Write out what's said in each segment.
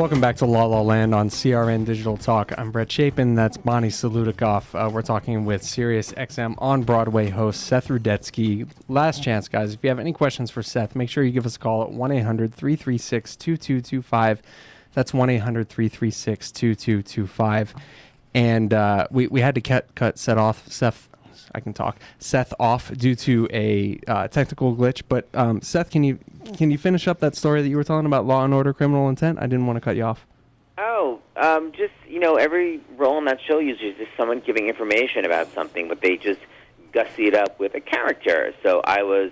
Welcome back to La La Land on CRN Digital Talk. I'm Brett Chapin. That's Bonnie Salutikoff. We're talking with Sirius XM on Broadway host Seth Rudetsky. Last chance, guys. If you have any questions for Seth, make sure you give us a call at 1-800-336-2225. That's 1-800-336-2225. And we had to cut Seth off due to a technical glitch. But Seth, can you finish up that story that you were telling about Law and Order: Criminal Intent? I didn't want to cut you off. Just, every role on that show usually is just someone giving information about something, but they just gussy it up with a character. So I was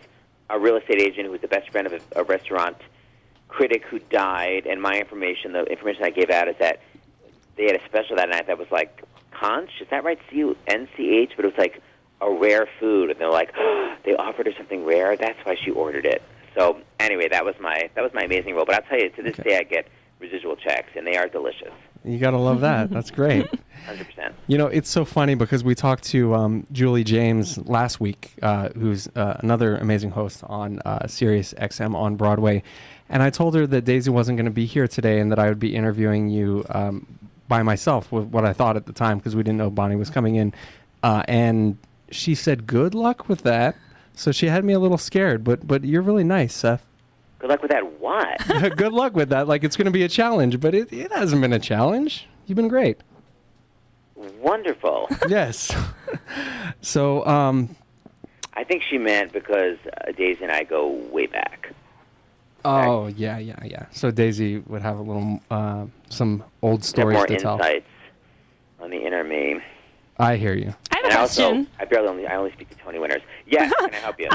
a real estate agent who was the best friend of a restaurant critic who died, and the information I gave out is that they had a special that night that was like conch, is that right? C-U-N-C-H, but it was like a rare food, and they're like, they offered her something rare, that's why she ordered it. So anyway, that was my amazing role. But I'll tell you, to this day, I get residual checks, and they are delicious. You got to love that. That's great. 100%. It's so funny because we talked to Julie James last week, who's another amazing host on Sirius XM on Broadway. And I told her that Daisy wasn't going to be here today and that I would be interviewing you by myself with what I thought at the time because we didn't know Bonnie was coming in. And she said, good luck with that. So she had me a little scared, but you're really nice, Seth. Good luck with that what? Good luck with that. Like, it's going to be a challenge, but it hasn't been a challenge. You've been great. Wonderful. Yes. So, I think she meant because Daisy and I go way back. Oh, yeah. So Daisy would have a little, some old stories to tell. More insights on the inner me. I hear you. I have a question. I only speak to Tony winners. Yes, can I help you?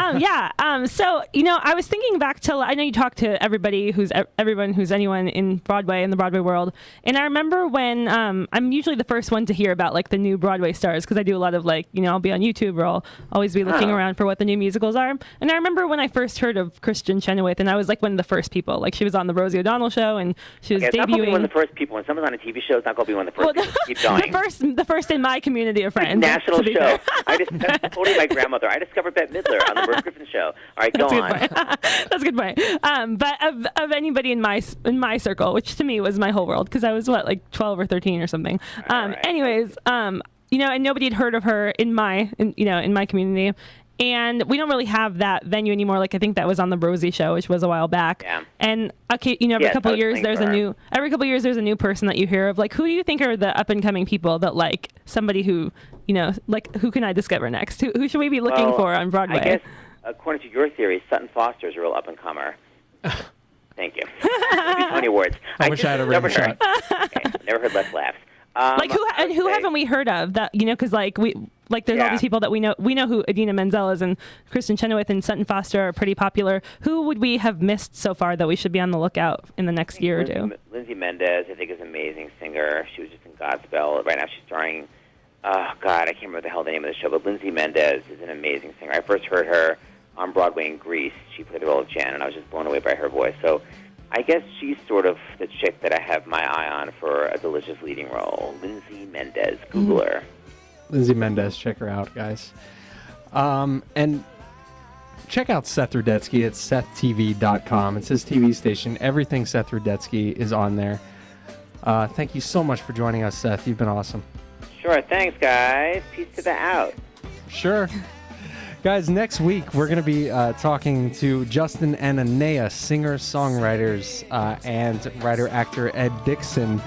So, I was thinking back to, I know you talk to everyone who's anyone in Broadway, in the Broadway world. And I remember when, I'm usually the first one to hear about, like, the new Broadway stars, because I do a lot of, like, I'll be on YouTube or I'll always be looking around for what the new musicals are. And I remember when I first heard of Kristin Chenoweth, and I was, like, one of the first people. Like, she was on the Rosie O'Donnell show, and she was debuting. It's not going to be one of the first people. When someone's on a TV show, it's not going to be one of the first people. Keep going. The first in my community of friends. National show. That's totally my grandmother. I discovered Bette Midler on the Merv Griffin show. All right, go on. That's a good point. But of anybody in my circle, which to me was my whole world, because I was like 12 or 13 or something. Right. Anyways, and nobody had heard of her in my community. And we don't really have that venue anymore. Like, I think that was on the Rosie show, which was a while back. Yeah. And every couple of years there's a new person that you hear of. Like, who do you think are the up and coming people that, like, somebody who, who can I discover next? Who should we be looking for on Broadway? I guess, according to your theory, Sutton Foster is a real up and comer. Thank you. Tony Awards. I wish I had a written shot. Okay, never heard less laughs. Who haven't we heard of that? Because there's all these people that we know. We know who Idina Menzel is, and Kristin Chenoweth and Sutton Foster are pretty popular. Who would we have missed so far that we should be on the lookout in the next year or two? Lindsay Mendez, I think, is an amazing singer. She was just in Godspell. Right now she's starring. Oh God, I can't remember the hell the name of the show, but Lindsay Mendez is an amazing singer. I first heard her on Broadway in Grease. She played the role of Jan, and I was just blown away by her voice. So I guess she's sort of the chick that I have my eye on for a delicious leading role. Lindsay Mendez. Google her. Lindsay Mendez. Check her out, guys. And check out Seth Rudetsky at SethTV.com. It's his TV station. Everything Seth Rudetsky is on there. Thank you so much for joining us, Seth. You've been awesome. Sure. Thanks, guys. Peace to the out. Sure. Guys, next week we're going to be talking to Justin and Anea, singer-songwriters, and writer-actor Ed Dixon.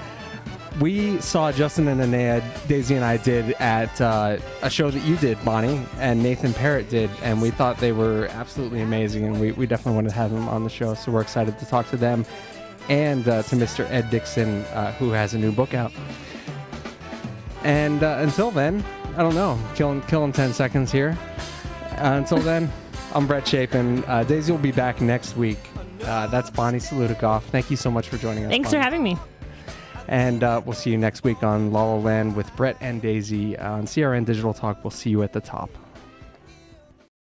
We saw Justin and Anea, Daisy and I did, at a show that you did, Bonnie, and Nathan Parrott did, and we thought they were absolutely amazing, and we definitely wanted to have them on the show, so we're excited to talk to them and to Mr. Ed Dixon, who has a new book out. And until then, I don't know, killing 10 seconds here. Until then, I'm Brett Chapin. Daisy will be back next week. That's Bonnie Salutikoff. Thank you so much for joining us. Thanks Bonnie. for having me. And we'll see you next week on La La Land with Brett and Daisy on CRN Digital Talk. We'll see you at the top.